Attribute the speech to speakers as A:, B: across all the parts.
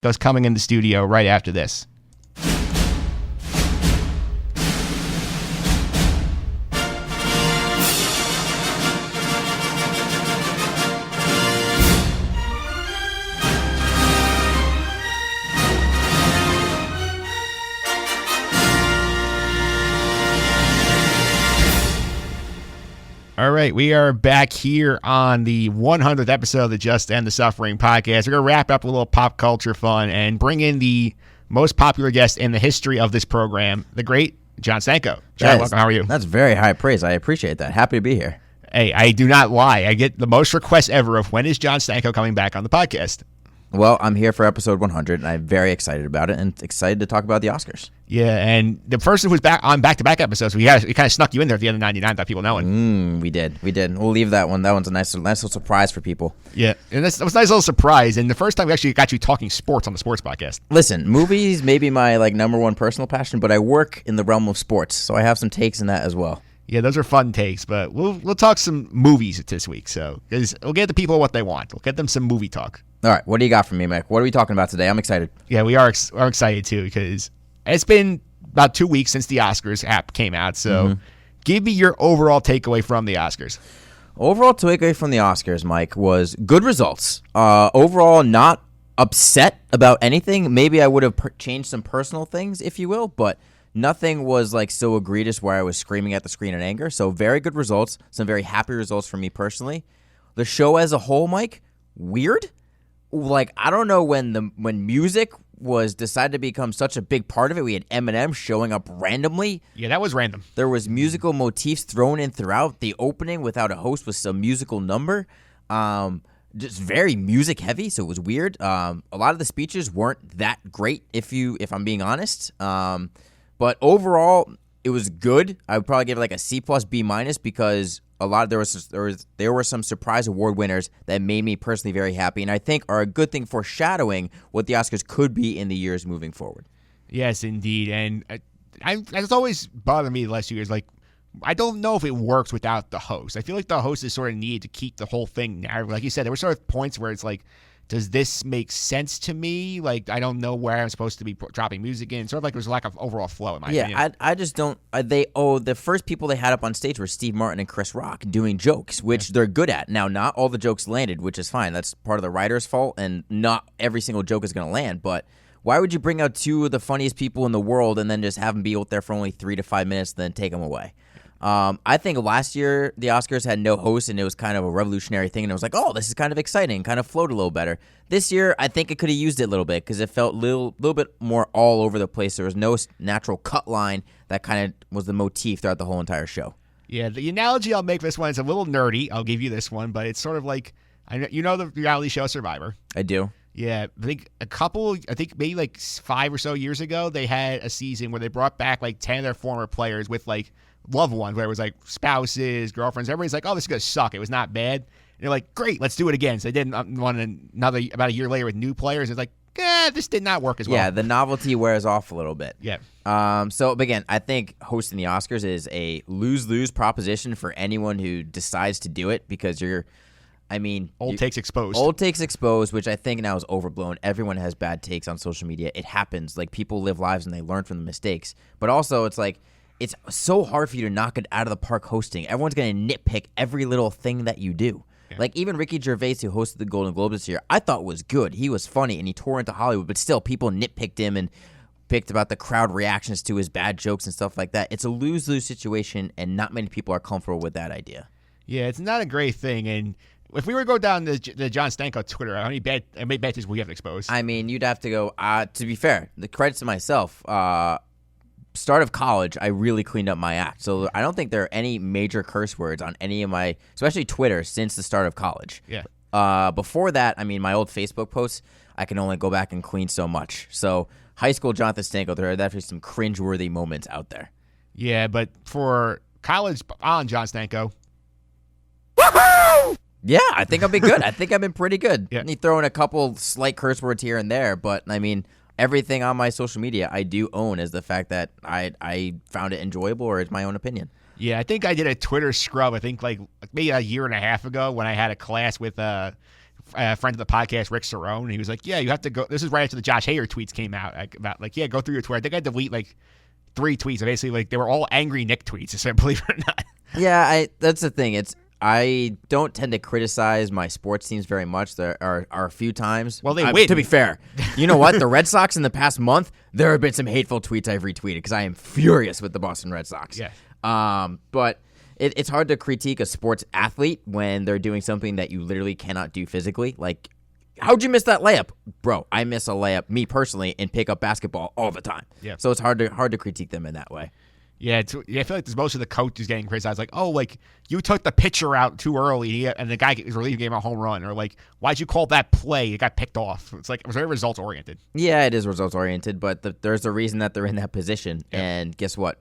A: Those coming in the studio right after this. All right, we are back here on the 100th episode of the Just End the Suffering podcast. We're going to wrap up a little pop culture fun and bring in the most popular guest in the history of this program, the great John Stanko. John, welcome. How are you?
B: That's very high praise. I appreciate that. Happy to be here.
A: Hey, I do not lie. I get the most requests ever of when is John Stanko coming back on the podcast.
B: Well, I'm here for episode 100, and I'm very excited about it and excited to talk about the Oscars.
A: Yeah, and the person who was back on back-to-back episodes, we kind of snuck you in there at the end of 99 without people knowing.
B: We did. We'll leave that one. That one's a nice little surprise for people.
A: Yeah, and that was a nice little surprise. And the first time we actually got you talking sports on the sports podcast.
B: Listen, movies may be my number one personal passion, but I work in the realm of sports, so I have some takes in that as well.
A: Yeah, those are fun takes, but we'll talk some movies this week. So we'll get the people what they want. We'll get them some movie talk.
B: All right, what do you got for me, Mike? What are we talking about today? I'm excited.
A: Yeah, we are excited too because it's been about 2 weeks since the Oscars app came out. So give me your overall takeaway from the Oscars.
B: Overall takeaway from the Oscars, Mike, was good results. Overall, not upset about anything. Maybe I would have changed some personal things, if you will, but nothing was so egregious where I was screaming at the screen in anger. So very good results. Some very happy results for me personally. The show as a whole, Mike, weird. I don't know when music was decided to become such a big part of it. We had Eminem showing up randomly.
A: Yeah, that was random.
B: There was musical motifs thrown in throughout. The opening without a host was some musical number. Just very music heavy, so it was weird. A lot of the speeches weren't that great, if I'm being honest. But overall, it was good. I would probably give it a C+, B- because there were some surprise award winners that made me personally very happy, and I think are a good thing foreshadowing what the Oscars could be in the years moving forward.
A: Yes, indeed, and it's always bothered me the last 2 years. I don't know if it works without the host. I feel like the host is sort of needed to keep the whole thing narrative. Like you said, there were sort of points where it's does this make sense to me? I don't know where I'm supposed to be dropping music in. Sort of there's a lack of overall flow in my opinion.
B: Yeah, I just don't. The first people they had up on stage were Steve Martin and Chris Rock doing jokes, which they're good at. Now, not all the jokes landed, which is fine. That's part of the writer's fault, and not every single joke is going to land. But why would you bring out two of the funniest people in the world and then just have them be out there for only 3 to 5 minutes, then take them away? I think last year the Oscars had no host, and it was kind of a revolutionary thing, and it was oh, this is kind of exciting, kind of flowed a little better. This year, I think it could have used it a little bit because it felt a little bit more all over the place. There was no natural cut line that kind of was the motif throughout the whole entire show.
A: Yeah, the analogy I'll make for this one is a little nerdy. I'll give you this one, but it's sort of the reality show Survivor.
B: I do.
A: Yeah, I think maybe 5 or so years ago, they had a season where they brought back 10 of their former players with loved ones, where it was spouses, girlfriends. Everybody's oh, this is going to suck. It was not bad. And they're great, let's do it again. So they did one about a year later with new players. It's this did not work as well.
B: Yeah, the novelty wears off a little bit.
A: Yeah.
B: So, again, I think hosting the Oscars is a lose-lose proposition for anyone who decides to do it because
A: old takes exposed.
B: Old takes exposed, which I think now is overblown. Everyone has bad takes on social media. It happens. People live lives and they learn from the mistakes. But also, it's it's so hard for you to knock it out of the park hosting. Everyone's going to nitpick every little thing that you do. Yeah. Even Ricky Gervais, who hosted the Golden Globes this year, I thought was good. He was funny, and he tore into Hollywood. But still, people nitpicked him and picked about the crowd reactions to his bad jokes and stuff like that. It's a lose-lose situation, and not many people are comfortable with that idea.
A: Yeah, it's not a great thing. And if we were to go down the John Stanko Twitter, how many bad things will you have to expose?
B: You'd have to go, to be fair, the credits to myself, start of college, I really cleaned up my act. So I don't think there are any major curse words on any of my, especially Twitter, since the start of college.
A: Yeah.
B: Before that, my old Facebook posts, I can only go back and clean so much. So high school Jonathan Stanko, there are definitely some cringeworthy moments out there.
A: Yeah, but for college on John Stanko,
B: woohoo! Yeah, I think I'll be good. I think I've been pretty good.
A: Yeah.
B: You throw in a couple slight curse words here and there, but everything on my social media I do own is the fact that I found it enjoyable, or it's my own opinion.
A: Yeah, I think I did a Twitter scrub, maybe a year and a half ago when I had a class with friend of the podcast, Rick Cerrone. He was like, yeah, you have to go. This is right after the Josh Hader tweets came out about like, yeah, go through your Twitter. I think I delete like 3 tweets. Basically, like they were all angry Nick tweets, so believe it or not.
B: Yeah, that's the thing. I don't tend to criticize my sports teams very much. There are a few times.
A: Well, they win.
B: To be fair, you know what? The Red Sox in the past month, there have been some hateful tweets I've retweeted because I am furious with the Boston Red Sox.
A: Yeah.
B: But it's hard to critique a sports athlete when they're doing something that you literally cannot do physically. Like, how'd you miss that layup? Bro, I miss a layup, me personally, and pick up basketball all the time.
A: Yeah.
B: So it's hard to critique them in that way.
A: Yeah, I feel like there's most of the coaches getting criticized, like, oh, like, you took the pitcher out too early, and the guy was relieving game a home run, or like, why'd you call that play? It got picked off. It's like, it was very results oriented.
B: Yeah, it is results oriented, but there's a reason that they're in that position.
A: Yeah.
B: And guess what?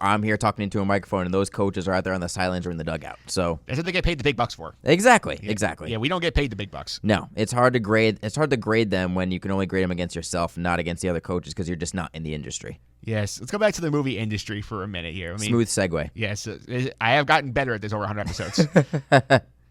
B: I'm here talking into a microphone, and those coaches are out there on the sidelines or in the dugout. So
A: That's what they get paid the big bucks for.
B: exactly.
A: Yeah, we don't get paid the big bucks.
B: No, it's hard to grade. It's hard to grade them when you can only grade them against yourself, not against the other coaches, because you're just not in the industry.
A: Yes, let's go back to the movie industry for a minute here. I mean,
B: Smooth segue.
A: Yes, I have gotten better at this over 100 episodes.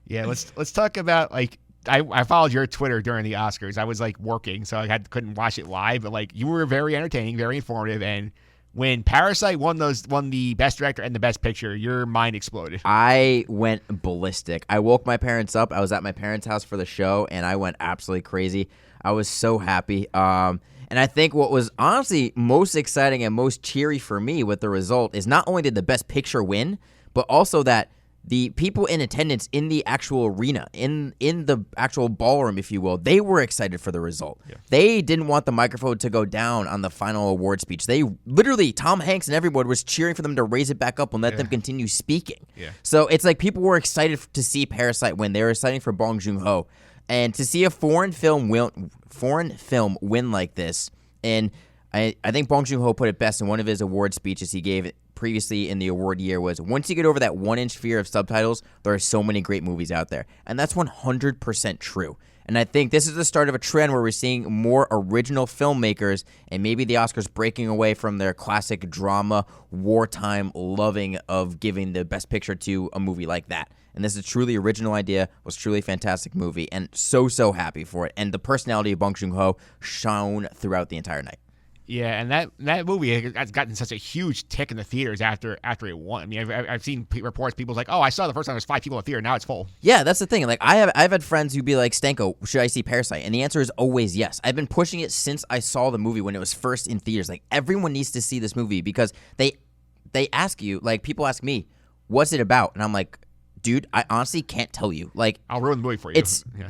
A: Yeah, let's talk about like I followed your Twitter during the Oscars. I was like working, so couldn't watch it live, but like you were very entertaining, very informative, and when Parasite won the Best Director and the Best Picture, your mind exploded.
B: I went ballistic. I woke my parents up. I was at my parents' house for the show, and I went absolutely crazy. I was so happy. And I think what was honestly most exciting and most cheery for me with the result is not only did the Best Picture win, but also that the people in attendance in the actual arena, in the actual ballroom, if you will, they were excited for the result. Yeah. They didn't want the microphone to go down on the final award speech. They literally, Tom Hanks and everyone was cheering for them to raise it back up and let them continue speaking. Yeah. So it's like people were excited to see Parasite win. They were excited for Bong Joon-ho. And to see a foreign film win like this, and I think Bong Joon-ho put it best in one of his award speeches he gave previously in the award year was, once you get over that 1-inch fear of subtitles, there are so many great movies out there. And that's 100% true. And I think this is the start of a trend where we're seeing more original filmmakers and maybe the Oscars breaking away from their classic drama, wartime loving of giving the best picture to a movie like that. And this is a truly original idea, was truly a fantastic movie, and so happy for it. And the personality of Bong Joon-ho shone throughout the entire night.
A: Yeah, and that movie has gotten such a huge tick in the theaters after it won. I mean, I've seen reports, people's like, oh, I saw the first time there was 5 people in the theater, now it's full.
B: Yeah, that's the thing. Like I've had friends who'd be like, Stanko, should I see Parasite? And the answer is always yes. I've been pushing it since I saw the movie when it was first in theaters. Like, everyone needs to see this movie because they ask you, like, people ask me, what's it about? And I'm like, dude, I honestly can't tell you. Like,
A: I'll ruin the movie for you.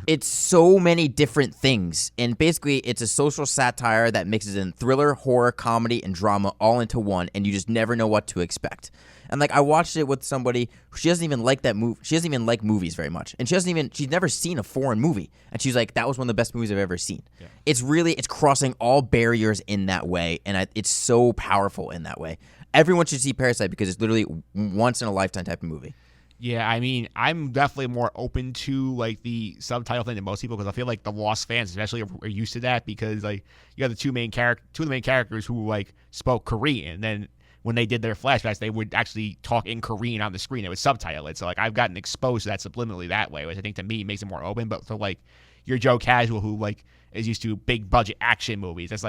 B: It's so many different things, and basically, it's a social satire that mixes in thriller, horror, comedy, and drama all into one, and you just never know what to expect. And like, I watched it with somebody who she doesn't even like that movie. She doesn't even like movies very much, and she's never seen a foreign movie, and she's like, that was one of the best movies I've ever seen. Yeah. It's crossing all barriers in that way, and it's so powerful in that way. Everyone should see Parasite because it's literally once in a lifetime type of movie.
A: Yeah, I mean, I'm definitely more open to like the subtitle thing than most people because I feel like the Lost fans especially are used to that because like you have the two of the main characters who like spoke Korean. And then when they did their flashbacks, they would actually talk in Korean on the screen. It would subtitle it. So like I've gotten exposed to that subliminally that way, which I think to me makes it more open. But for like your Joe Casual who like is used to big budget action movies, that's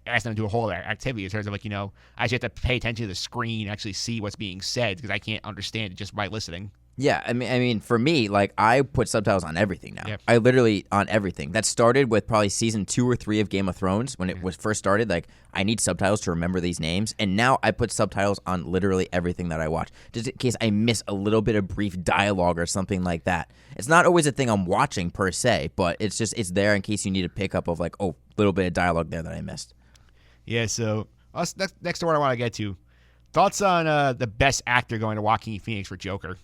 A: asking them to do a whole other activity in terms of like, you know, I just have to pay attention to the screen, actually see what's being said because I can't understand it just by listening.
B: Yeah, I mean, for me, like, I put subtitles on everything now.
A: Yep.
B: I literally on everything. That started with probably season 2 or 3 of Game of Thrones when it was first started. Like, I need subtitles to remember these names, and now I put subtitles on literally everything that I watch, just in case I miss a little bit of brief dialogue or something like that. It's not always a thing I'm watching per se, but it's there in case you need a pickup of like, oh, little bit of dialogue there that I missed.
A: Yeah. So next to what I want to get to, thoughts on the best actor going to Joaquin Phoenix for Joker.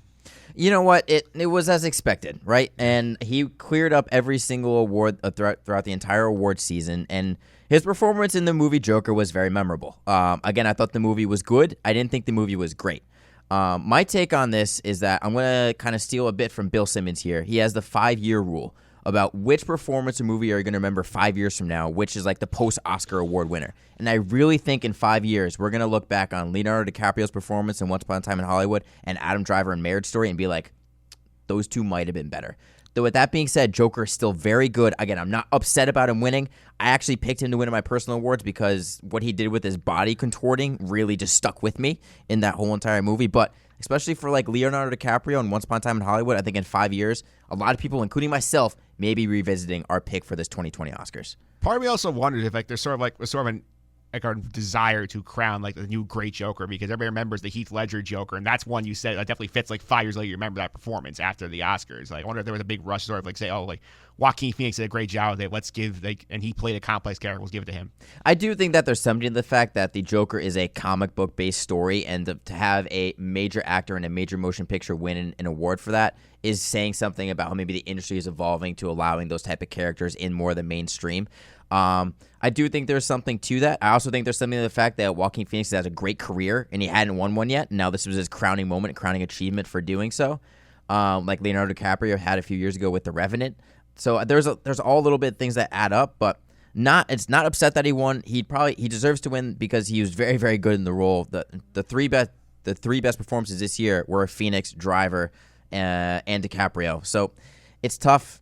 B: You know what? It was as expected, right? And he cleared up every single award throughout the entire award season, and his performance in the movie Joker was very memorable. Again, I thought the movie was good. I didn't think the movie was great. My take on this is that I'm going to kind of steal a bit from Bill Simmons here. He has the 5-year rule about which performance or movie are you going to remember 5 years from now, which is like the post-Oscar award winner. And I really think in 5 years, we're going to look back on Leonardo DiCaprio's performance in Once Upon a Time in Hollywood and Adam Driver in Marriage Story and be like, those two might have been better. Though with that being said, Joker is still very good. Again, I'm not upset about him winning. I actually picked him to win in my personal awards because what he did with his body contorting really just stuck with me in that whole entire movie. But especially for like Leonardo DiCaprio and Once Upon a Time in Hollywood, I think in 5 years, a lot of people, including myself, may be revisiting our pick for this 2020 Oscars.
A: Part of me also wonders if like there's sort of an our desire to crown like the new great Joker, because everybody remembers the Heath Ledger Joker, and that's one you said that definitely fits. Like 5 years later, you remember that performance after the Oscars. Like I wonder if there was a big rush sort of like say, oh, like Joaquin Phoenix did a great job with it. Let's give and he played a complex character. Let's give it to him.
B: I do think that there's something to the fact that the Joker is a comic book based story, and to have a major actor in a major motion picture win an award for that is saying something about how maybe the industry is evolving to allowing those type of characters in more of the mainstream. I do think there's something to that. I also think there's something to the fact that Joaquin Phoenix has a great career and he hadn't won one yet. Now this was his crowning moment, crowning achievement for doing so. Like Leonardo DiCaprio had a few years ago with The Revenant. So there's all little bit of things that add up, but it's not upset that he won. He deserves to win because he was very, very good in the role. The three best performances this year were Phoenix, Driver, and DiCaprio. So it's tough.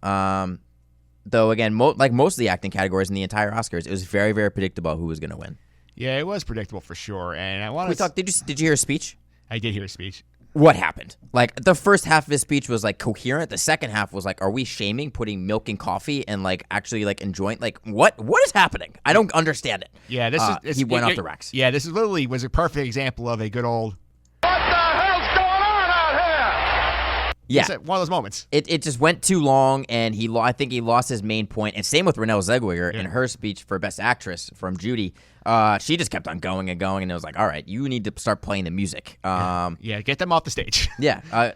B: Though, again, like most of the acting categories in the entire Oscars, it was very, very predictable who was going to win.
A: Yeah, it was predictable for sure. And I want to
B: Did you hear his speech?
A: I did hear his speech.
B: What happened? Like, the first half of his speech was, like, coherent. The second half was, like, are we shaming putting milk in coffee and, like, actually, like, enjoying? Like, what is happening? I don't understand it.
A: Yeah,
B: he went off the racks.
A: Yeah, this was a perfect example of a good old...
B: Yeah,
A: it's one of those moments.
B: It just went too long, and I think he lost his main point. And same with Renée Zellweger in her speech for Best Actress from Judy. She just kept on going and going, and it was like, all right, you need to start playing the music.
A: Yeah, get them off the stage.
B: Yeah.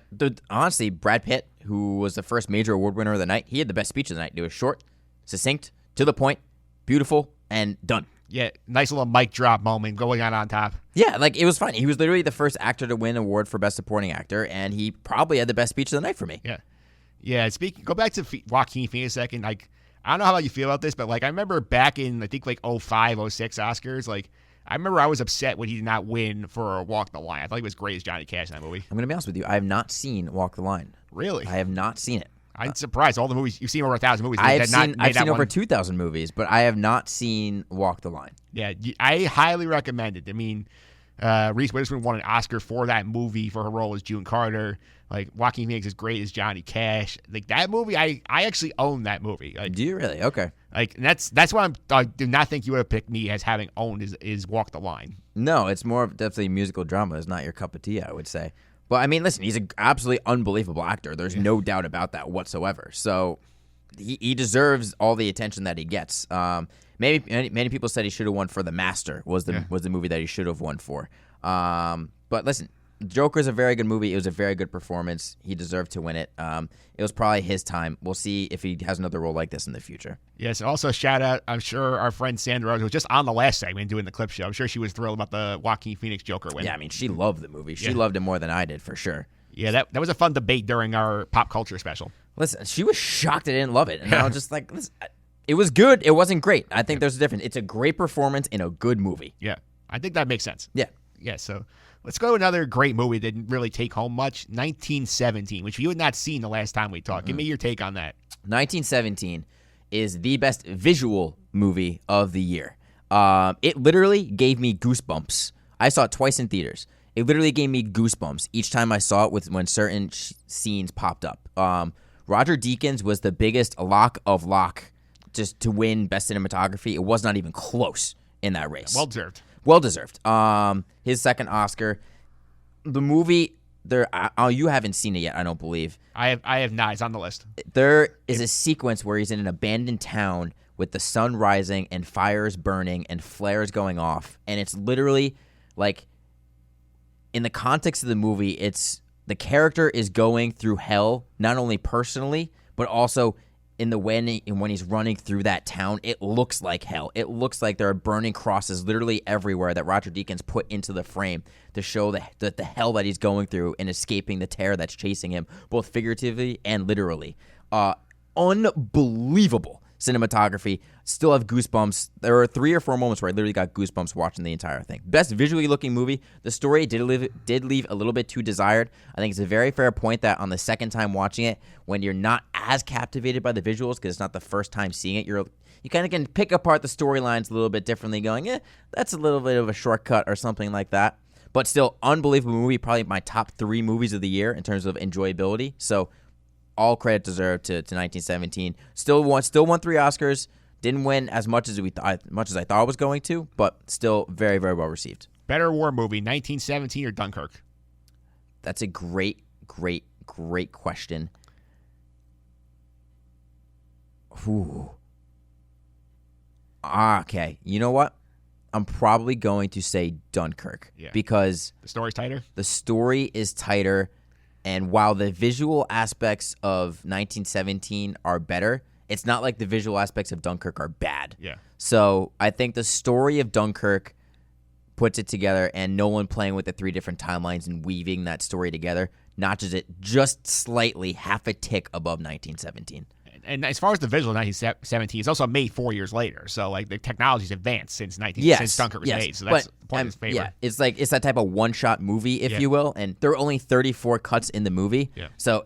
B: Honestly, Brad Pitt, who was the first major award winner of the night, he had the best speech of the night. It was short, succinct, to the point, beautiful, and done.
A: Yeah, nice little mic drop moment going on top.
B: Yeah, like, it was fun. He was literally the first actor to win an award for Best Supporting Actor, and he probably had the best speech of the night for me.
A: Yeah. Go back to Joaquin Phoenix a second. Like, I don't know how you feel about this, but like I remember back in I think like 05, 06 Oscars, like I remember I was upset when he did not win for Walk the Line. I thought he was great as Johnny Cash in that movie.
B: I'm gonna be honest with you, I have not seen Walk the Line.
A: Really?
B: I have not seen it.
A: I'm surprised. All the movies you've seen, over 1,000 movies.
B: I've seen over 2,000 movies, but I have not seen Walk the Line.
A: Yeah, I highly recommend it. I mean, Reese Witherspoon won an Oscar for that movie for her role as June Carter. Like, Joaquin Phoenix is great as Johnny Cash. Like, that movie, I actually own that movie. Like,
B: do you really? Okay.
A: Like, that's why I do not think you would have picked me as having owned is Walk the Line.
B: No, it's more of definitely musical drama. It's not your cup of tea, I would say. But, I mean, listen, he's an absolutely unbelievable actor. There's no doubt about that whatsoever. So he deserves all the attention that he gets. Maybe many people said he should have won for The Master was the movie that he should have won for. But listen, Joker's a very good movie. It was a very good performance. He deserved to win it. It was probably his time. We'll see if he has another role like this in the future.
A: Yes, also shout out, I'm sure our friend Sandra, who was just on the last segment doing the clip show, I'm sure she was thrilled about the Joaquin Phoenix Joker win.
B: Yeah, I mean, she loved the movie. She loved it more than I did, for sure.
A: Yeah, that was a fun debate during our pop culture special.
B: Listen, she was shocked I didn't love it. And I was just like, listen, it was good. It wasn't great. I think there's a difference. It's a great performance in a good movie.
A: Yeah, I think that makes sense.
B: Yeah,
A: so let's go to another great movie that didn't really take home much, 1917, which you had not seen the last time we talked. Give me your take on that.
B: 1917 is the best visual movie of the year. It literally gave me goosebumps. I saw it twice in theaters. It literally gave me goosebumps each time I saw it when certain scenes popped up. Roger Deakins was the biggest lock of lock just to win Best Cinematography. It was not even close in that race. Well deserved. His second Oscar. The movie, you haven't seen it yet, I don't believe.
A: I have not. It's on the list.
B: There is a sequence where he's in an abandoned town with the sun rising and fires burning and flares going off. And it's literally like, in the context of the movie, it's the character is going through hell, not only personally, but also in the when he's running through that town. It looks like hell. It looks like there are burning crosses literally everywhere that Roger Deakins put into the frame to show the hell that he's going through and escaping the terror that's chasing him, both figuratively and literally. Unbelievable cinematography. Still have goosebumps. There were 3 or 4 moments where I literally got goosebumps watching the entire thing. Best visually looking movie. The story did leave a little bit too desired. I think it's a very fair point that on the second time watching it, when you're not as captivated by the visuals because it's not the first time seeing it, you kind of can pick apart the storylines a little bit differently, going, that's a little bit of a shortcut or something like that. But still, unbelievable movie. Probably my top 3 movies of the year in terms of enjoyability. So all credit deserved to 1917. Still won 3 Oscars. Didn't win as much as I thought it was going to, but still very, very well received.
A: Better war movie, 1917 or Dunkirk?
B: That's a great, great, great question. Ooh. Okay, you know what? I'm probably going to say Dunkirk because
A: the story's tighter.
B: The story is tighter, and while the visual aspects of 1917 are better, it's not like the visual aspects of Dunkirk are bad.
A: Yeah.
B: So I think the story of Dunkirk puts it together, and Nolan playing with the 3 different timelines and weaving that story together notches it just slightly, half a tick above 1917.
A: And as far as the visual, 1917 is also made 4 years later. So like the technology's advanced since since Dunkirk was made. So that's the point of its favor.
B: Yeah, it's that type of one-shot movie, if you will. And there are only 34 cuts in the movie. Yeah. So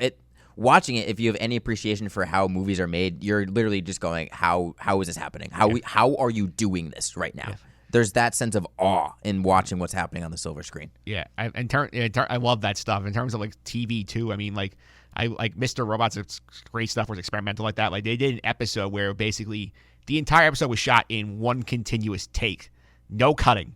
B: watching it, if you have any appreciation for how movies are made, you're literally just going, how is this happening? How are you doing this right now? Yeah. There's that sense of awe in watching what's happening on the silver screen. Yeah,
A: I love that stuff. In terms of like TV too, I mean, like I like Mr. Robot's great stuff was experimental like that. Like they did an episode where basically the entire episode was shot in one continuous take, no cutting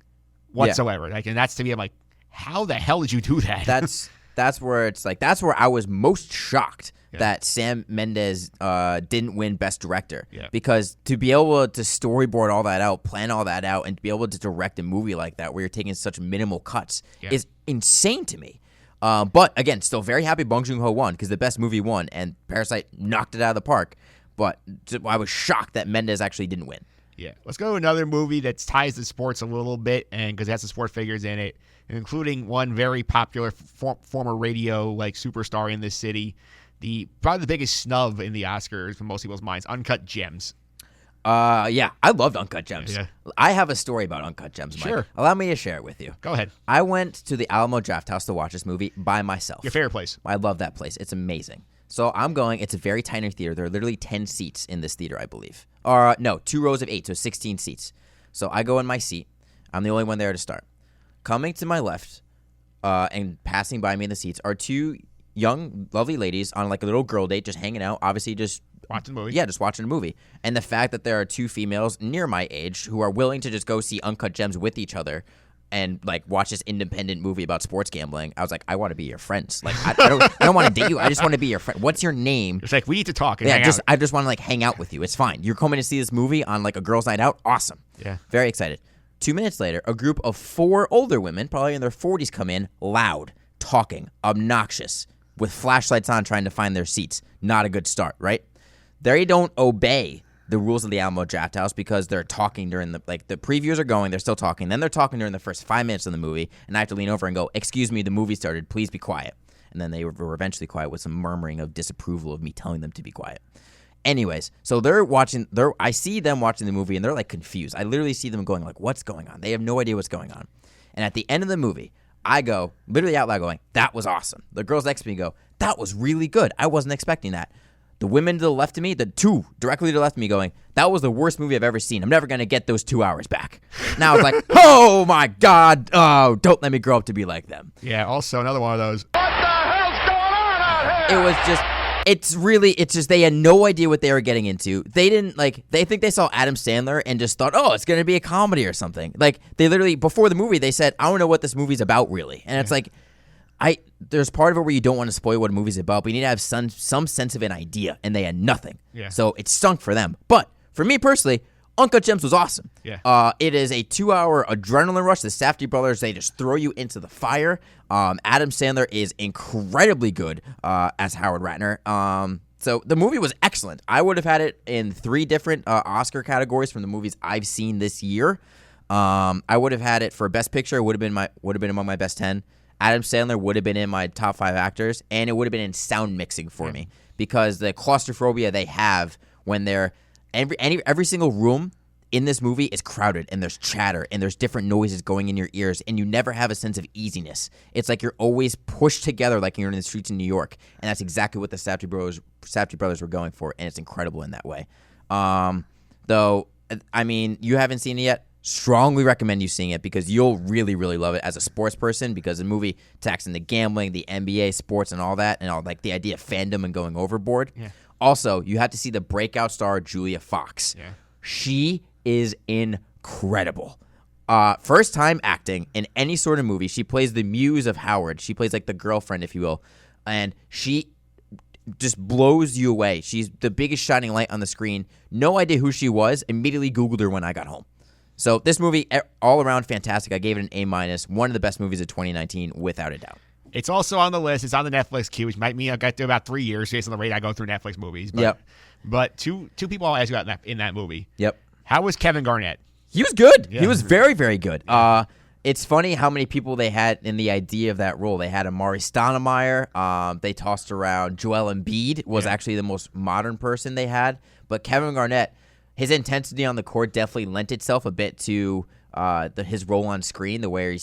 A: whatsoever. Like, and that's to me, I'm like, how the hell did you do that?
B: That's where it's like, that's where I was most shocked that Sam Mendes didn't win Best Director. Yeah. Because to be able to storyboard all that out, plan all that out, and to be able to direct a movie like that where you're taking such minimal cuts is insane to me. But again, still very happy Bong Joon-ho won because the best movie won, and Parasite knocked it out of the park. But I was shocked that Mendes actually didn't win.
A: Yeah. Let's go to another movie that ties to sports a little bit, and because it has some sports figures in it, including one very popular former radio like superstar in this city. Probably the biggest snub in the Oscars from most people's minds, Uncut Gems.
B: I loved Uncut Gems. Yeah. I have a story about Uncut Gems, Mike.
A: Sure.
B: Allow me to share it with you.
A: Go ahead.
B: I went to the Alamo Drafthouse to watch this movie by myself.
A: Your favorite place.
B: I love that place. It's amazing. So I'm going. It's a very tiny theater. There are literally 10 seats in this theater, I believe. No, 2 rows of 8, so 16 seats. So I go in my seat. I'm the only one there to start. Coming to my left and passing by me in the seats are 2 young, lovely ladies on like a little girl date, just hanging out, obviously just
A: watching the movie.
B: Yeah, just watching a movie. And the fact that there are 2 females near my age who are willing to just go see Uncut Gems with each other and like watch this independent movie about sports gambling, I was like, I want to be your friends. Like, I don't want to date you. I just want to be your friend. What's your name?
A: It's like, we need to talk and hang out.
B: I just want to like hang out with you. It's fine. You're coming to see this movie on like a girls' night out. Awesome.
A: Yeah.
B: Very excited. 2 minutes later, a group of 4 older women, probably in their 40s, come in, loud, talking, obnoxious, with flashlights on, trying to find their seats. Not a good start, right? They don't obey the rules of the Alamo Drafthouse because they're talking during the previews are going, they're still talking. Then they're talking during the first 5 minutes of the movie, and I have to lean over and go, "Excuse me, the movie started. Please be quiet." And then they were eventually quiet with some murmuring of disapproval of me telling them to be quiet. Anyways, so I see them watching the movie, and they're like confused. I literally see them going like, "What's going on?" They have no idea what's going on. And at the end of the movie, I go, literally out loud going, "That was awesome." The girls next to me go, "That was really good. I wasn't expecting that." The women to the left of me, the 2 directly to the left of me going, "That was the worst movie I've ever seen. I'm never going to get those 2 hours back." Now I was like, oh my God. Oh, don't let me grow up to be like them.
A: Yeah, also another one of those.
C: What the hell's going on out here?
B: It was just... It's just they had no idea what they were getting into. They didn't they think they saw Adam Sandler and just thought, oh, it's going to be a comedy or something. Like they literally, before the movie, they said, I don't know what this movie's about really. And it's like, there's part of it where you don't want to spoil what a movie's about, but you need to have some sense of an idea, and they had nothing.
A: Yeah.
B: So it stunk for them. But for me personally, Uncut Gems was awesome.
A: Yeah.
B: It is a 2-hour adrenaline rush. The Safdie brothers, they just throw you into the fire. Adam Sandler is incredibly good as Howard Ratner. So the movie was excellent. I would have had it in 3 different Oscar categories from the movies I've seen this year. I would have had it for Best Picture. It would have been among my best 10. Adam Sandler would have been in my top 5 actors, and it would have been in sound mixing for me because the claustrophobia they have when they're Every single room in this movie is crowded, and there's chatter, and there's different noises going in your ears, and you never have a sense of easiness. It's like you're always pushed together like you're in the streets in New York, and that's exactly what the Safdie brothers were going for, and it's incredible in that way. Though, I mean, you haven't seen it yet. Strongly recommend you seeing it because you'll really, really love it as a sports person because the movie attacks into gambling, the NBA, sports, and all that, and all like the idea of fandom and going overboard.
A: Yeah.
B: Also, you have to see the breakout star Julia Fox.
A: Yeah.
B: She is incredible. First time acting in any sort of movie. She plays the muse of Howard. She plays like the girlfriend, if you will, and she just blows you away. She's the biggest shining light on the screen. No idea who she was. Immediately Googled her when I got home. So this movie, all around fantastic. I gave it an A-. One of the best movies of 2019, without a doubt.
A: It's also on the list. It's on the Netflix queue, which might mean I'll get to about 3 years based on the rate I go through Netflix movies. But,
B: Yep.
A: But two people I'll ask you about in that movie.
B: Yep.
A: How was Kevin Garnett?
B: He was good.
A: Yeah.
B: He was very, very good. It's funny how many people they had in the idea of that role. They had Amari Stoudemire. They tossed around Joel Embiid was actually the most modern person they had. But Kevin Garnett, his intensity on the court definitely lent itself a bit to his role on screen, the way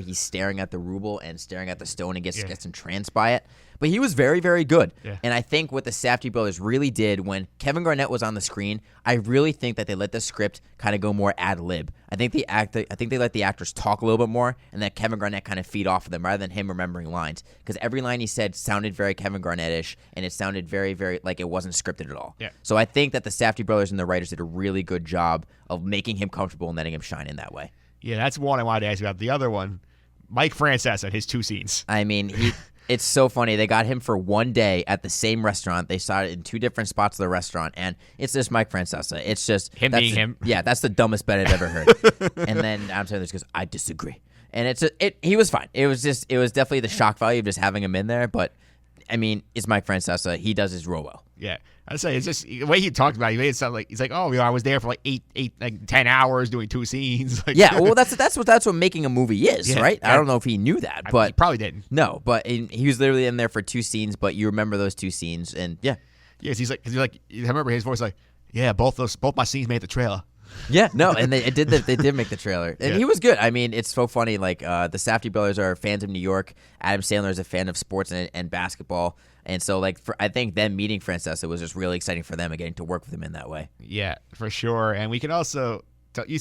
B: he's staring at the ruble and staring at the stone and gets entranced by it. But he was very, very good. Yeah. And I think what the Safdie brothers really did when Kevin Garnett was on the screen, I really think that they let the script kind of go more ad lib. I think they let the actors talk a little bit more and that Kevin Garnett kind of feed off of them rather than him remembering lines. Because every line he said sounded very Kevin Garnett-ish and it sounded very, very like it wasn't scripted at all.
A: Yeah.
B: So I think that the Safdie brothers and the writers did a really good job of making him comfortable and letting him shine in that way.
A: Yeah, that's one I wanted to ask you about. The other one, Mike Francesa, his 2 scenes.
B: I mean, it's so funny. They got him for one day at the same restaurant. They saw it in 2 different spots of the restaurant, and it's just Mike Francesa. It's just
A: him being him.
B: Yeah, that's the dumbest bet I've ever heard. And then Adam Sandler just goes, "I disagree," and he was fine. It was definitely the shock value of just having him in there. But I mean, it's Mike Francesa. He does his role well.
A: Yeah, I'd say it's just the way he talked about it. He made it sound like he's like, oh, I was there for like 10 hours doing 2 scenes. Like,
B: yeah, well, that's what making a movie is, right? I don't know if he knew that, but
A: he probably didn't.
B: No, but he was literally in there for 2 scenes. But you remember those 2 scenes, and yeah,
A: yes, he's like, I remember his voice like, yeah, both my scenes made the trailer.
B: Yeah, no, and they did make the trailer, and he was good. I mean, it's so funny. Like the Safdie brothers are fans of New York. Adam Sandler is a fan of sports and basketball, and so like I think them meeting Francesa was just really exciting for them and getting to work with him in that way.
A: Yeah, for sure. And we can also you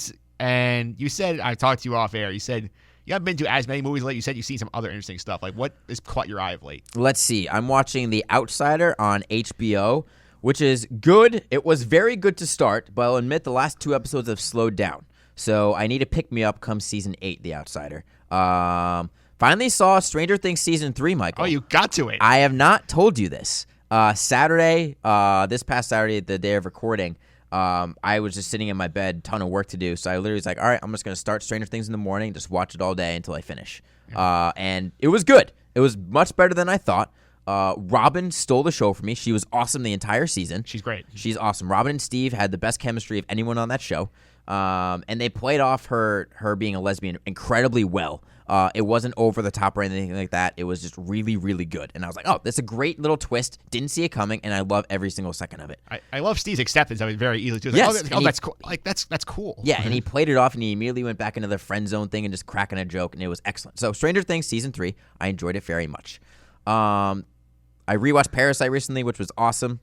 A: said I talked to you off air. You said you haven't been to as many movies lately. You said you've seen some other interesting stuff. Like what has caught your eye of late?
B: Let's see. I'm watching The Outsider on HBO. Which is good. It was very good to start, but I'll admit the last 2 episodes have slowed down. So I need to pick me up come season 8, The Outsider. Finally saw Stranger Things season 3, Michael.
A: Oh, you got to it.
B: I have not told you this. Saturday, this past Saturday, the day of recording, I was just sitting in my bed, ton of work to do. So I literally was like, all right, I'm just going to start Stranger Things in the morning, just watch it all day until I finish. And it was good. It was much better than I thought. Robin stole the show for me. She was awesome the entire season.
A: She's great.
B: She's awesome. Robin and Steve had the best chemistry of anyone on that show. And they played off her being a lesbian incredibly well. It wasn't over the top or anything like that. It was just really, really good. And I was like, oh, that's a great little twist. Didn't see it coming, and I love every single second of it.
A: I love Steve's acceptance of it very easily too.
B: Yes,
A: Like, that's cool. Like that's cool.
B: Yeah, and he played it off, and he immediately went back into the friend zone thing and just cracking a joke, and it was excellent. So Stranger Things season 3, I enjoyed it very much. I rewatched Parasite recently, which was awesome.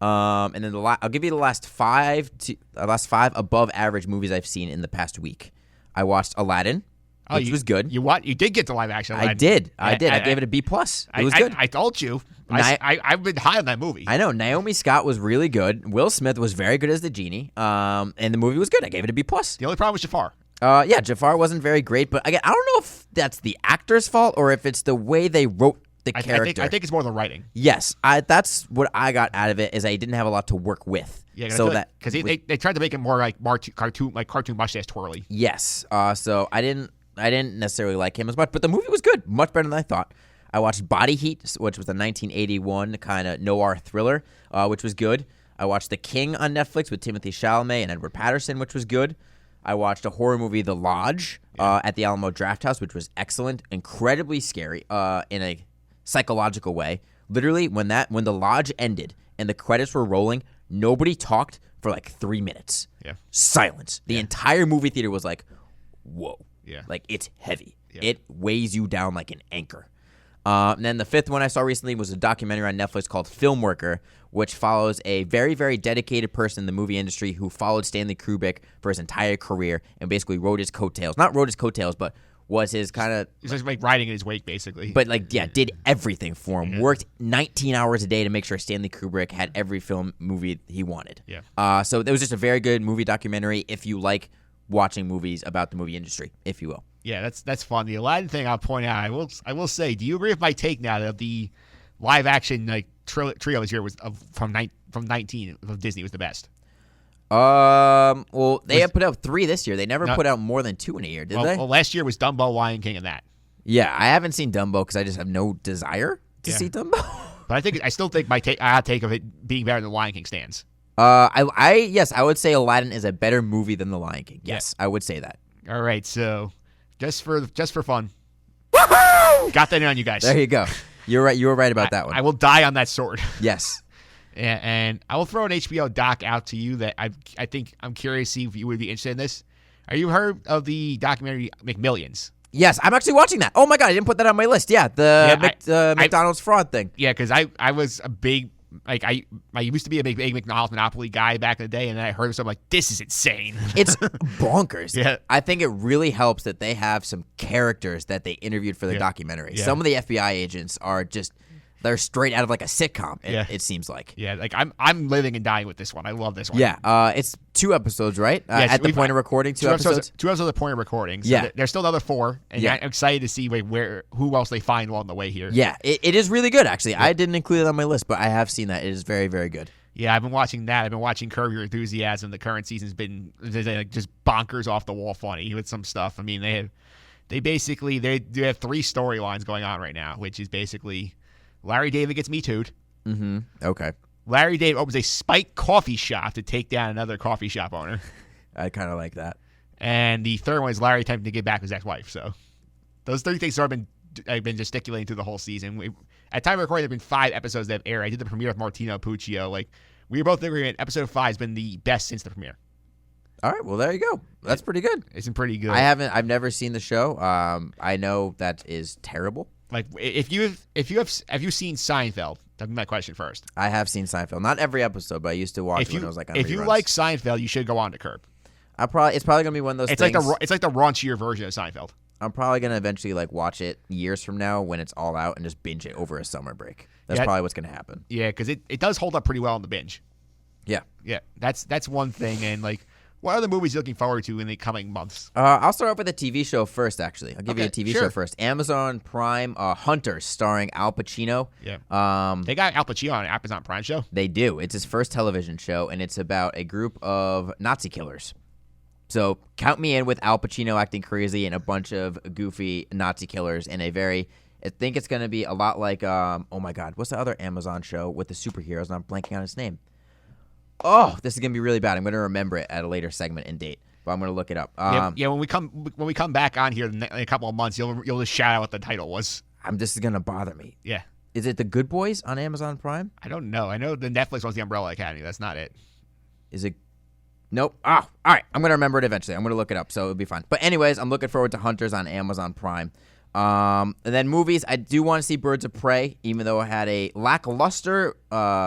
B: And then I'll give you the last 5 above average movies I've seen in the past week. I watched Aladdin, which was good.
A: You did get to live action.
B: I did. I gave it a B+. It was good.
A: I told you. I've been high on that movie.
B: I know. Naomi Scott was really good. Will Smith was very good as the genie. And the movie was good. I gave it a B+.
A: The only problem was Jafar.
B: Yeah, Jafar wasn't very great. But again, I don't know if that's the actor's fault or if it's the way they wrote the character.
A: I think it's more the writing.
B: Yes, that's what I got out of it is I didn't have a lot to work with.
A: Yeah, so that because they tried to make it more like cartoon mustache twirly.
B: Yes, so I didn't necessarily like him as much, but the movie was good, much better than I thought. I watched Body Heat, which was a 1981 kind of noir thriller, which was good. I watched The King on Netflix with Timothy Chalamet and Edward Patterson, which was good. I watched a horror movie, The Lodge, at the Alamo Drafthouse, which was excellent, incredibly scary in a psychological way. Literally, when The Lodge ended and the credits were rolling, nobody talked for like 3 minutes.
A: Yeah.
B: Silence. The entire movie theater was like, whoa.
A: Yeah.
B: Like, it's heavy.
A: Yeah.
B: It weighs you down like an anchor. And then the fifth one I saw recently was a documentary on Netflix called Film Worker, which follows a very, very dedicated person in the movie industry who followed Stanley Kubrick for his entire career and basically rode his coattails. Not rode his coattails, but was his kind of...
A: He's just like riding in his wake, basically.
B: But, like, yeah, did everything for him. Worked 19 hours a day to make sure Stanley Kubrick had every film movie he wanted.
A: Yeah.
B: So it was just a very good movie documentary if you like watching movies about the movie industry, if you will.
A: Yeah, that's fun. The Aladdin thing I'll point out, I will say, do you agree with my take now that the live action like trio this year was from 19 of Disney was the best?
B: Well, they have put out 3 this year. They never put out more than 2 in a year, did they?
A: Well, last year was Dumbo, Lion King, and that.
B: Yeah, I haven't seen Dumbo because I just have no desire to see Dumbo.
A: But I still think my take of it being better than Lion King stands.
B: Yes, I would say Aladdin is a better movie than The Lion King. Yes, I would say that.
A: All right, so just for fun, got that in on you guys.
B: There you go. You're right. You were right about that one.
A: I will die on that sword.
B: Yes.
A: And I will throw an HBO doc out to you that I think I'm curious to see if you would be interested in this. Are you heard of the documentary McMillions?
B: Yes, I'm actually watching that. Oh my god, I didn't put that on my list. Yeah, the McDonald's fraud thing.
A: Yeah, because I was a big I used to be a big McDonald's Monopoly guy back in the day, and then I heard something like, this is insane.
B: It's bonkers.
A: Yeah.
B: I think it really helps that they have some characters that they interviewed for the documentary.
A: Yeah.
B: Some of the FBI agents are just, they're straight out of like a sitcom, it seems like.
A: Yeah, like I'm living and dying with this one. I love this one.
B: Yeah, it's 2 episodes, right? At the point of recording, 2 episodes?
A: 2 episodes at the point of recording. So
B: yeah.
A: There's still another 4, and I'm excited to see who else they find along the way here.
B: Yeah, it is really good, actually. Yeah. I didn't include it on my list, but I have seen that. It is very, very good.
A: Yeah, I've been watching that. I've been watching Curb Your Enthusiasm. The current season's been just bonkers off the wall funny with some stuff. I mean, they have 3 storylines going on right now, which is basically Larry David gets Me Too'd.
B: Mm-hmm. Okay.
A: Larry David opens a spiked coffee shop to take down another coffee shop owner.
B: I kind of like that.
A: And the third one is Larry attempting to get back his ex-wife. So those 3 things I've been gesticulating through the whole season. At time of recording, there have been 5 episodes that have aired. I did the premiere with Martino Puccio. Like, we were both agreeing episode 5 has been the best since the premiere.
B: All right, well, there you go. That's pretty good.
A: It's been pretty good.
B: I've never seen the show. I know that is terrible.
A: Like, have you seen Seinfeld? That'd be my question first.
B: I have seen Seinfeld. Not every episode, but I used to watch it when it was like on
A: If
B: reruns.
A: you like Seinfeld, you should go on to Curb.
B: It's probably gonna be one of those
A: it's
B: things.
A: It's like the raunchier version of Seinfeld.
B: I'm probably gonna eventually like watch it years from now when it's all out and just binge it over a summer break. That's probably what's gonna happen.
A: Yeah, because it does hold up pretty well on the binge.
B: Yeah.
A: Yeah, that's one thing. And like, what other movies are you looking forward to in the coming months?
B: I'll start off with a TV show first, actually. I'll give you a TV
A: sure.
B: show first. Amazon Prime, Hunters, starring Al Pacino.
A: Yeah. They got Al Pacino on an Amazon Prime show?
B: They do. It's his first television show, and it's about a group of Nazi killers. So count me in with Al Pacino acting crazy and a bunch of goofy Nazi killers in a very... I think it's going to be a lot like... oh, my God. What's the other Amazon show with the superheroes? And I'm blanking on its name. Oh, this is gonna be really bad. I'm gonna remember it at a later segment and date, but I'm gonna look it up.
A: Yeah, when we come back on here in a couple of months, you'll just shout out what the title was.
B: This is gonna bother me.
A: Yeah.
B: Is it The Good Boys on Amazon Prime?
A: I don't know. I know the Netflix one's The Umbrella Academy. That's not it.
B: Is it? Nope. Oh, all right. I'm gonna remember it eventually. I'm gonna look it up, so it'll be fine. But anyways, I'm looking forward to Hunters on Amazon Prime. And then movies, I do want to see Birds of Prey, even though it had a lackluster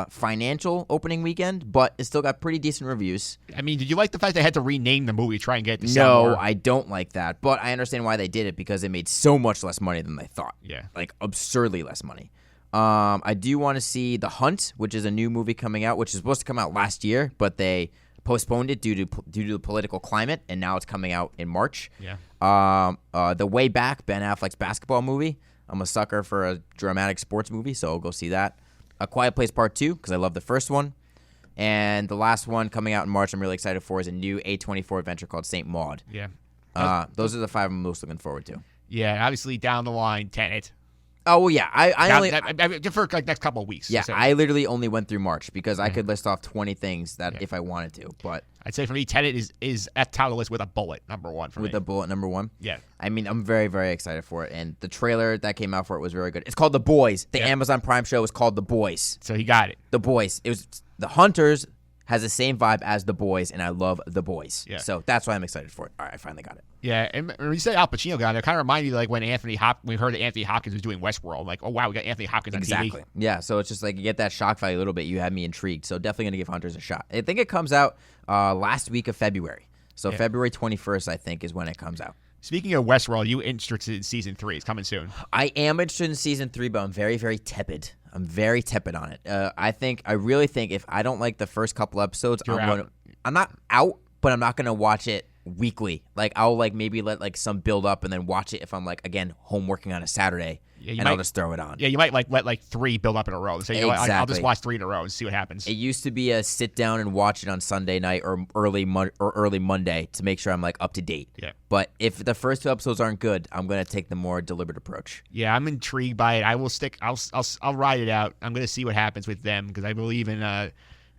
B: financial opening weekend, but it still got pretty decent reviews.
A: I mean, did you like the fact they had to rename the movie to try and get it to
B: sell
A: more?
B: No, I don't like that, but I understand why they did it because it made so much less money than they thought.
A: Yeah.
B: Like, absurdly less money. I do want to see The Hunt, which is a new movie coming out, which is supposed to come out last year, but they postponed it due to the political climate, and now it's coming out in March.
A: Yeah.
B: The Way Back, Ben Affleck's basketball movie. I'm a sucker for a dramatic sports movie, so I'll go see that. A Quiet Place Part 2, because I love the first one. And the last one coming out in March I'm really excited for is a new A24 adventure called St. Maud.
A: Yeah.
B: Those are the 5 I'm most looking forward to.
A: Yeah, obviously down the line, Tenet.
B: Oh, well, yeah.
A: I for like next couple of weeks.
B: Yeah,
A: so.
B: I literally only went through March because I could list off 20 things that if I wanted to, but...
A: I'd say for me, Tenet is at the top of the list with a bullet, number 1 for me.
B: With a bullet, number 1?
A: Yeah.
B: I mean, I'm very, very excited for it, and the trailer that came out for it was very good. It's called The Boys. The Amazon Prime show is called The Boys.
A: So he got it.
B: The Boys. It was The Hunters has the same vibe as The Boys, and I love The Boys.
A: Yeah.
B: So that's why I'm excited for it. All right, I finally got it.
A: Yeah, and when you said Al Pacino got it, it kind of reminded me like when we heard that Anthony Hopkins was doing Westworld. Like, oh wow, we got Anthony Hopkins on
B: Exactly.
A: TV.
B: Yeah, so it's just like you get that shock value a little bit. You had me intrigued. So definitely going to give Hunters a shot. I think it comes out last week of February. So February 21st, I think, is when it comes out.
A: Speaking of Westworld, you interested in season 3? It's coming soon.
B: I am interested in season 3, but I'm very, very tepid. I'm very tepid on it. I really think if I don't like the first couple episodes, I'm not out, but I'm not going to watch it weekly. Like I'll like maybe let like some build up and then watch it if I'm like again home working on a Saturday. I'll just throw it on.
A: Yeah, you might like let like 3 build up in a row. So you know what, I'll just watch 3 in a row and see what happens.
B: It used to be a sit down and watch it on Sunday night or early Monday to make sure I'm like up to date.
A: Yeah.
B: But if the first 2 episodes aren't good, I'm gonna take the more deliberate approach.
A: Yeah, I'm intrigued by it. I will stick. I'll ride it out. I'm gonna see what happens with them because I believe in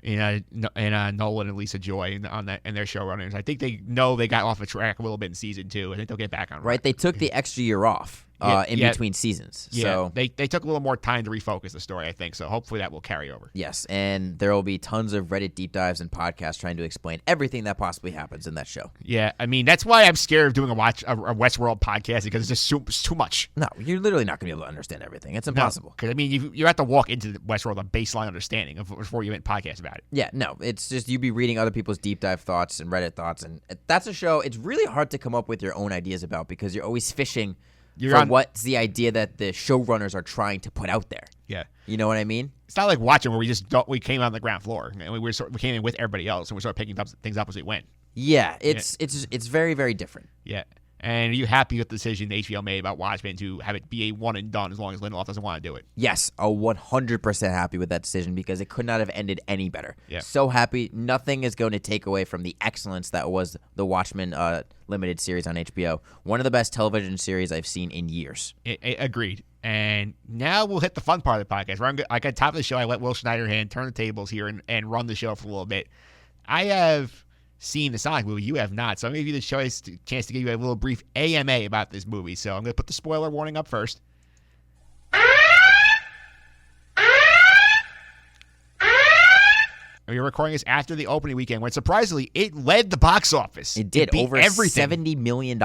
A: Nolan and Lisa Joy on that and their showrunners. I think they know they got off the track a little bit in season 2. I think they'll get back on.
B: Right. They took the extra year off. In between seasons.
A: Yeah,
B: so
A: they took a little more time to refocus the story, I think. So hopefully that will carry over.
B: Yes, and there will be tons of Reddit deep dives and podcasts trying to explain everything that possibly happens in that show.
A: Yeah, I mean, that's why I'm scared of doing a Westworld podcast because it's just too much.
B: No, you're literally not going to be able to understand everything. It's impossible.
A: Because, I mean, you have to walk into the Westworld a baseline understanding before you even podcast about it.
B: Yeah, no, it's just you be reading other people's deep dive thoughts and Reddit thoughts, and that's a show it's really hard to come up with your own ideas about because you're always fishing what's the idea that the showrunners are trying to put out there.
A: Yeah.
B: You know what I mean?
A: It's not like watching where we came on the ground floor and we came in with everybody else and we started picking things up as we went.
B: Yeah, it's very, very different.
A: Yeah. And are you happy with the decision HBO made about Watchmen to have it be a one and done as long as Lindelof doesn't want to do it?
B: Yes, 100% happy with that decision because it could not have ended any better.
A: Yeah.
B: So happy. Nothing is going to take away from the excellence that was the Watchmen limited series on HBO. One of the best television series I've seen in years.
A: Agreed. And now we'll hit the fun part of the podcast. Like at the top of the show, I let Will Schneiderhan turn the tables here and run the show for a little bit. I have seen the Sonic movie. You have not. So I'm going to give you the chance to give you a little brief AMA about this movie. So I'm going to put the spoiler warning up first. We were recording this after the opening weekend when surprisingly it led the box office.
B: It did. Over
A: everything.
B: $70 million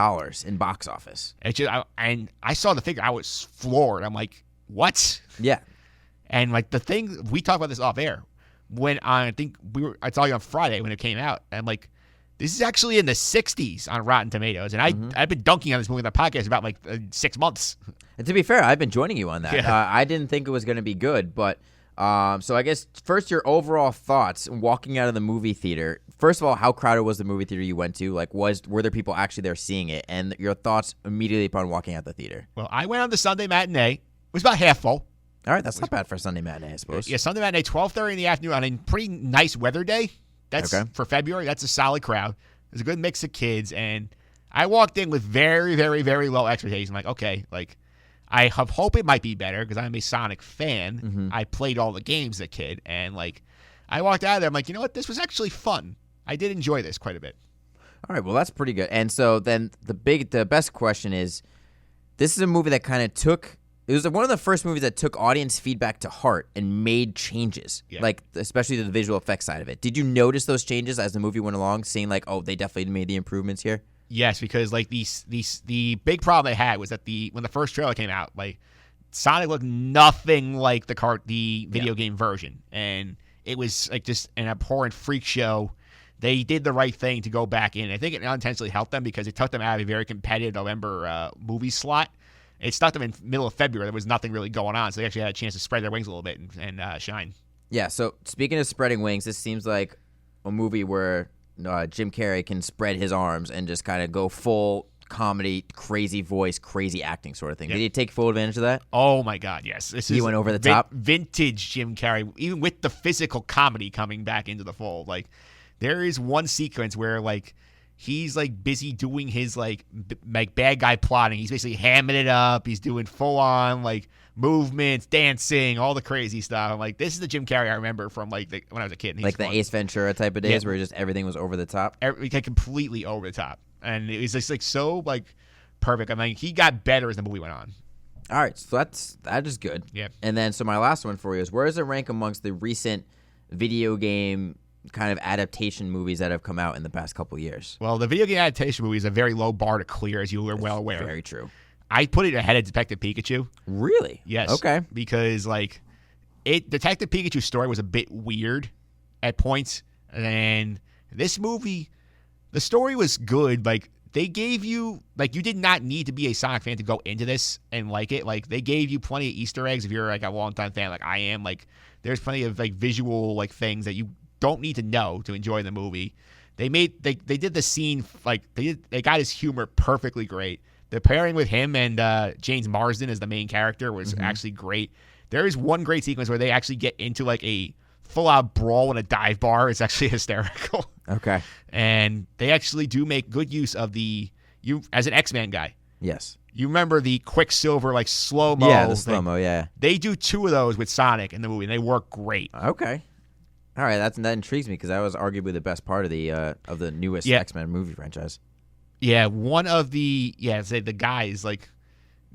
B: in box office.
A: And I saw the figure. I was floored. I'm like, what?
B: Yeah.
A: And like the thing, we talked about this off air. When I saw you on Friday when it came out. I'm like, this is actually in the 60s on Rotten Tomatoes. And I've been dunking on this movie in the podcast about like 6 months.
B: And to be fair, I've been joining you on that.
A: Yeah.
B: I didn't think it was going to be good, but so I guess first your overall thoughts walking out of the movie theater. First of all, how crowded was the movie theater you went to? Like, were there people actually there seeing it? And your thoughts immediately upon walking out the theater.
A: Well, I went on the Sunday matinee. It was about half full.
B: All right, that's not bad for a Sunday matinee, I suppose.
A: Yeah, Sunday matinee, 12:30 in the afternoon on a pretty nice weather day. That's okay. For February. That's a solid crowd. There's a good mix of kids, and I walked in with very, very, very low expectations. I'm like, okay, like I hope it might be better because I'm a Sonic fan. Mm-hmm. I played all the games as a kid, and like I walked out of there. I'm like, you know what? This was actually fun. I did enjoy this quite a bit.
B: All right, well, that's pretty good. And so then the best question is, this is a movie that kind of took. It was one of the first movies that took audience feedback to heart and made changes, like especially the visual effects side of it. Did you notice those changes as the movie went along, seeing like, oh, they definitely made the improvements here?
A: Yes, because like the big problem they had was that when the first trailer came out, like Sonic looked nothing like the video game version, and it was like just an abhorrent freak show. They did the right thing to go back in. I think it unintentionally helped them because it took them out of a very competitive November movie slot. It stuck them in middle of February. There was nothing really going on, so they actually had a chance to spread their wings a little bit and shine. Yeah,
B: so speaking of spreading wings, this seems like a movie where Jim Carrey can spread his arms and just kind of go full comedy, crazy voice, crazy acting sort of thing. Did he take full advantage of that?
A: Oh, my God, yes.
B: He went over the top?
A: Vintage Jim Carrey, even with the physical comedy coming back into the fold. Like, there is one sequence where, like, he's like busy doing his like bad guy plotting. He's basically hamming it up. He's doing full on like movements, dancing, all the crazy stuff. I'm like, this is the Jim Carrey I remember from like when I was a kid.
B: Like the Ace Ventura type of days where just everything was over the top.
A: Completely over the top, and it was just like so like perfect. I mean, he got better as the movie went on.
B: All right, so that is good.
A: Yeah.
B: And then so my last one for you is, where does it rank amongst the recent video game kind of adaptation movies that have come out in the past couple years.
A: Well, the video game adaptation movie is a very low bar to clear, as you are well aware.
B: Very true.
A: I put it ahead of Detective Pikachu.
B: Really?
A: Yes.
B: Okay.
A: Because Detective Pikachu's story was a bit weird at points, and this movie, the story was good. Like, they gave you, like, you did not need to be a Sonic fan to go into this and like it. Like, they gave you plenty of Easter eggs if you're like a longtime fan, like I am. Like, there's plenty of like visual like things that you don't need to know to enjoy the movie. They did the scene like they got his humor perfectly great. The pairing with him and James Marsden as the main character was actually great. There is one great sequence where they actually get into like a full-out brawl in a dive bar. It's actually hysterical.
B: Okay.
A: And they actually do make good use of you as an X-Men guy.
B: Yes.
A: You remember the Quicksilver like slow-mo?
B: Yeah, the slow-mo, yeah.
A: They do 2 of those with Sonic in the movie, and they work great.
B: Okay. All right, that intrigues me because that was arguably the best part of the newest X-Men movie franchise.
A: Yeah, one of the guys like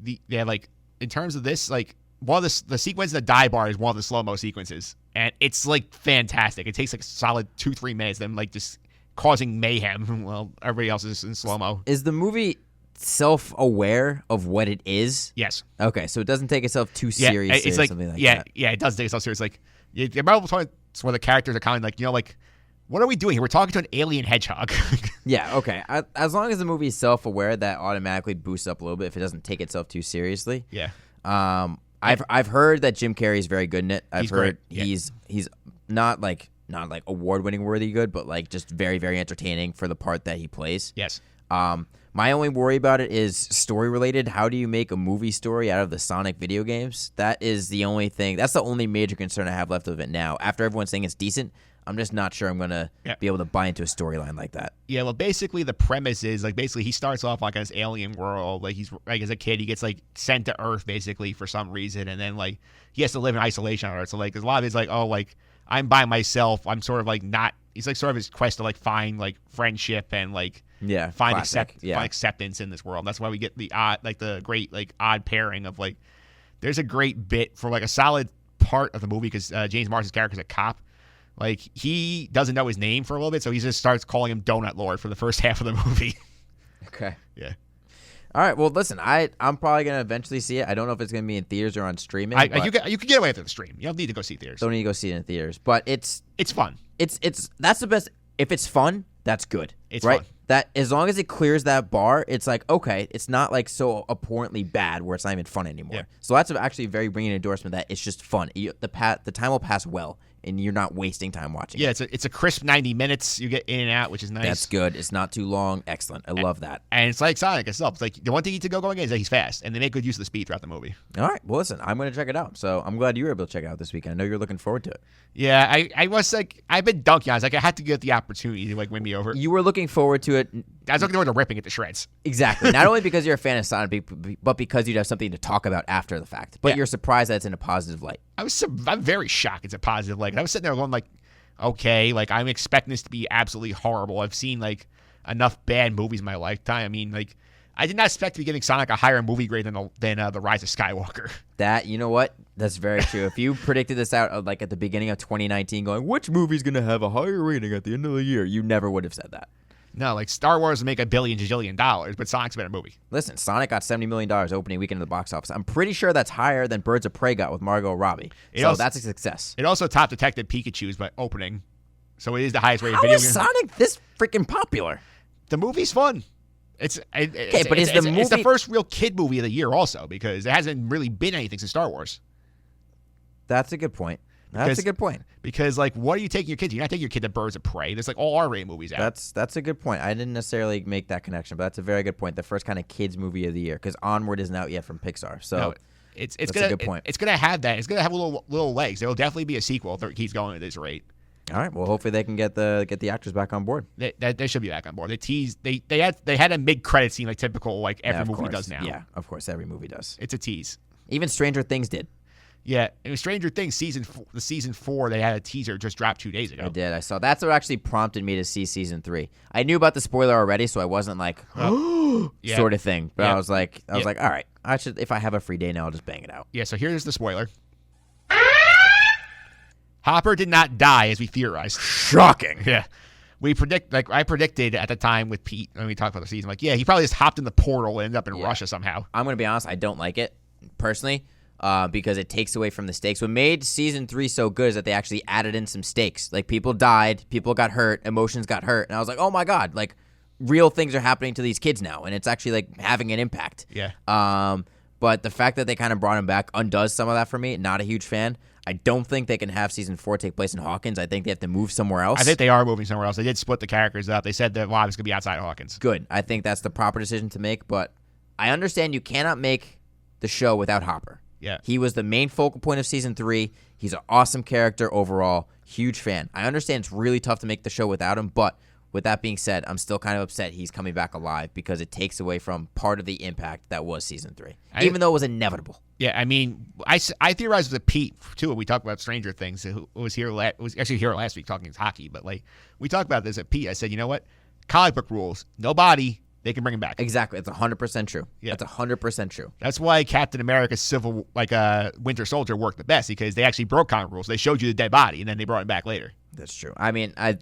A: in terms of this, like one of the sequence in the dive bar is one of the slow-mo sequences, and it's like fantastic. It takes like a solid 2-3 minutes, them like just causing mayhem while everybody else is in slow-mo.
B: Is the movie self-aware of what it is?
A: Yes.
B: Okay, so it doesn't take itself too seriously
A: it's
B: or
A: like,
B: something like that.
A: Yeah, it does take itself seriously. Like, the Marvel points where the characters are kind of like, like, what are we doing here? We're talking to an alien hedgehog.
B: Yeah, okay. As long as the movie is self-aware, that automatically boosts up a little bit if it doesn't take itself too seriously.
A: Yeah.
B: I've heard that Jim Carrey is very good in it. I've heard
A: great.
B: he's not like award-winning worthy good, but like just very, very entertaining for the part that he plays.
A: Yes.
B: My only worry about it is story related. How do you make a movie story out of the Sonic video games? That is the only thing. That's the only major concern I have left of it now. After everyone's saying it's decent, I'm just not sure I'm going to be able to buy into a storyline like that.
A: Yeah, well, basically the premise is like basically he starts off like in this alien world. Like he's like as a kid, he gets like sent to Earth basically for some reason, and then like he has to live in isolation on Earth. So like, 'cause a lot of it's like, oh, like I'm by myself. I'm sort of like not. He's like sort of his quest to like find like friendship and like find acceptance in this world. That's why we get the great like odd pairing of like. There's a great bit for like a solid part of the movie because James Marsden's character is a cop. Like, he doesn't know his name for a little bit, so he just starts calling him Donut Lord for the first half of the movie.
B: Okay.
A: Yeah.
B: All right. Well, listen, I'm probably going to eventually see it. I don't know if it's going to be in theaters or on streaming.
A: You can get away with it the stream. You don't need to go see theaters.
B: Don't need to go see it in theaters. But it's
A: fun.
B: That's the best. If it's fun, that's good.
A: It's
B: right?
A: fun.
B: That as long as it clears that bar, it's like, okay, it's not like so abhorrently bad where it's not even fun anymore.
A: Yeah.
B: So that's actually a very bringing endorsement that it's just fun. The time will pass well, and you're not wasting time watching.
A: Yeah, it's a crisp 90 minutes. You get in and out, which is nice.
B: That's good. It's not too long. Excellent. I love that.
A: And it's like Sonic itself. It's like the one thing you need to go going is that he's fast, and they make good use of the speed throughout the movie.
B: All right. Well, listen, I'm going to check it out. So I'm glad you were able to check it out this weekend. I know you're looking forward to it.
A: Yeah, I was like, I've been dunking on it. I was like, I had to get the opportunity to like win me over.
B: You were looking forward to it.
A: I was looking forward to ripping it to shreds.
B: Exactly. Not only because you're a fan of Sonic, but because you'd have something to talk about after the fact. But you're surprised that it's in a positive light.
A: I'm very shocked it's a positive light. I was sitting there going like, okay, like I'm expecting this to be absolutely horrible. I've seen like enough bad movies in my lifetime. I mean, like I did not expect to be giving Sonic a higher movie grade than the Rise of Skywalker.
B: That, you know what? That's very true. If you predicted this out like at the beginning of 2019, going, which movie's going to have a higher rating at the end of the year? You never would have said that.
A: No, like Star Wars would make $1 billion, but Sonic's a better movie.
B: Listen, Sonic got $70 million opening weekend at the box office. I'm pretty sure that's higher than Birds of Prey got with Margot Robbie. That's a success.
A: It also topped Detective Pikachu's by opening. So it is the highest rated
B: How
A: video
B: is
A: game.
B: Sonic this freaking popular?
A: The movie's fun. It's the first real kid movie of the year also because there hasn't really been anything since Star Wars.
B: That's a good point. That's a good point.
A: Because, like, what are you taking your kids? You're not taking your kid to Birds of Prey. There's, like, all R-rated movies out.
B: That's a good point. I didn't necessarily make that connection, but that's a very good point. The first kind of kids movie of the year because Onward isn't out yet from Pixar. So
A: no, it's
B: that's
A: gonna,
B: a good point.
A: It's going to have that. It's going to have little legs. There will definitely be a sequel if it keeps going at this rate.
B: All right. Well, hopefully they can get the actors back on board.
A: They should be back on board. They had a mid-credit scene like typical like every movie does now.
B: Yeah, of course, every movie does.
A: It's a tease.
B: Even Stranger Things did.
A: Yeah, and Stranger Things season 4, they had a teaser just dropped 2 days ago.
B: I did. I saw. That's what actually prompted me to see season 3. I knew about the spoiler already, so I wasn't like, sort of thing. But I was like, all right, I should. If I have a free day now, I'll just bang it out.
A: Yeah. So here's the spoiler. Hopper did not die as we theorized.
B: Shocking.
A: Yeah. I predicted at the time with Pete when we talked about the season, like, yeah, he probably just hopped in the portal and ended up in Russia somehow.
B: I'm going to be honest, I don't like it, personally, because it takes away from the stakes. What made season 3 so good is that they actually added in some stakes. Like, people died, people got hurt, emotions got hurt, and I was like, oh my God, like, real things are happening to these kids now, and it's actually, like, having an impact.
A: Yeah.
B: But the fact that they kind of brought him back undoes some of that for me. Not a huge fan. I don't think they can have season 4 take place in Hawkins. I think they have to move somewhere else.
A: I think they are moving somewhere else. They did split the characters up. They said that Live is going to be outside of Hawkins.
B: Good. I think that's the proper decision to make, but I understand you cannot make the show without Hopper.
A: Yeah.
B: He was the main focal point of season 3. He's an awesome character overall. Huge fan. I understand it's really tough to make the show without him, but with that being said, I'm still kind of upset he's coming back alive because it takes away from part of the impact that was season 3, even though it was inevitable.
A: Yeah, I mean, I theorized with Pete too when we talked about Stranger Things. Who was here? Was actually here last week talking hockey, but like we talked about this at Pete. I said, you know what? Comic book rules. No body. They can bring him back.
B: Exactly. It's 100% true.
A: Yeah.
B: That's 100% true.
A: That's why Captain America's Winter Soldier worked the best because they actually broke comic rules. They showed you the dead body and then they brought him back later.
B: That's true. I mean, I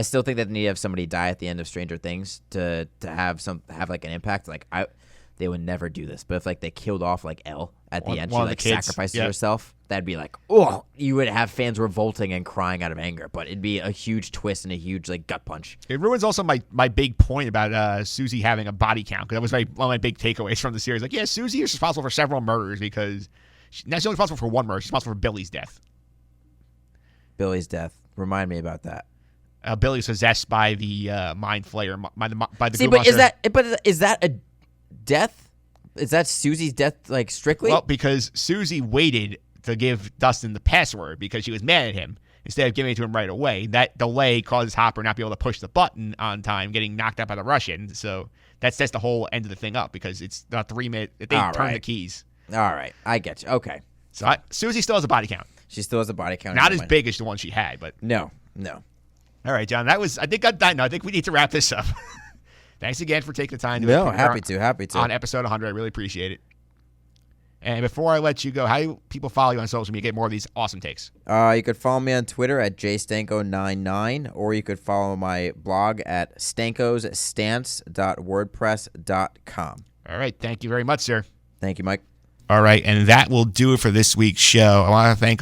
B: still think that they need to have somebody die at the end of Stranger Things to have like an impact. Like they would never do this, but if like they killed off like Elle at the end, she like sacrificed herself. That'd be like, oh, you would have fans revolting and crying out of anger. But it'd be a huge twist and a huge like gut punch.
A: It ruins also my big point about Susie having a body count because that was one of my big takeaways from the series. Like, yeah, Susie is responsible for several murders because she's not only responsible for one murder. She's responsible for Billy's death.
B: Billy's death. Remind me about that.
A: Billy's possessed by the mind flayer, by the
B: See,
A: goo
B: but
A: monster.
B: is that a death? Is that Susie's death, like, strictly?
A: Well, because Susie waited to give Dustin the password because she was mad at him instead of giving it to him right away. That delay causes Hopper not be able to push the button on time, getting knocked out by the Russian. So that sets the whole end of the thing up because it's not 3 minutes. They turn the keys.
B: All right. I get you. Okay.
A: So Susie still has a body count.
B: She still has a body count.
A: Not as big as the one she had, but.
B: No.
A: All right, John. I think on that note, I think we need to wrap this up. Thanks again for taking the time to
B: happy to.
A: On episode 100. I really appreciate it. And before I let you go, how do people follow you on social media to get more of these awesome takes?
B: You could follow me on Twitter at jstanko99, or you could follow my blog at stankosstance.wordpress.com.
A: All right. Thank you very much, sir.
B: Thank you, Mike.
A: All right. And that will do it for this week's show. I want to thank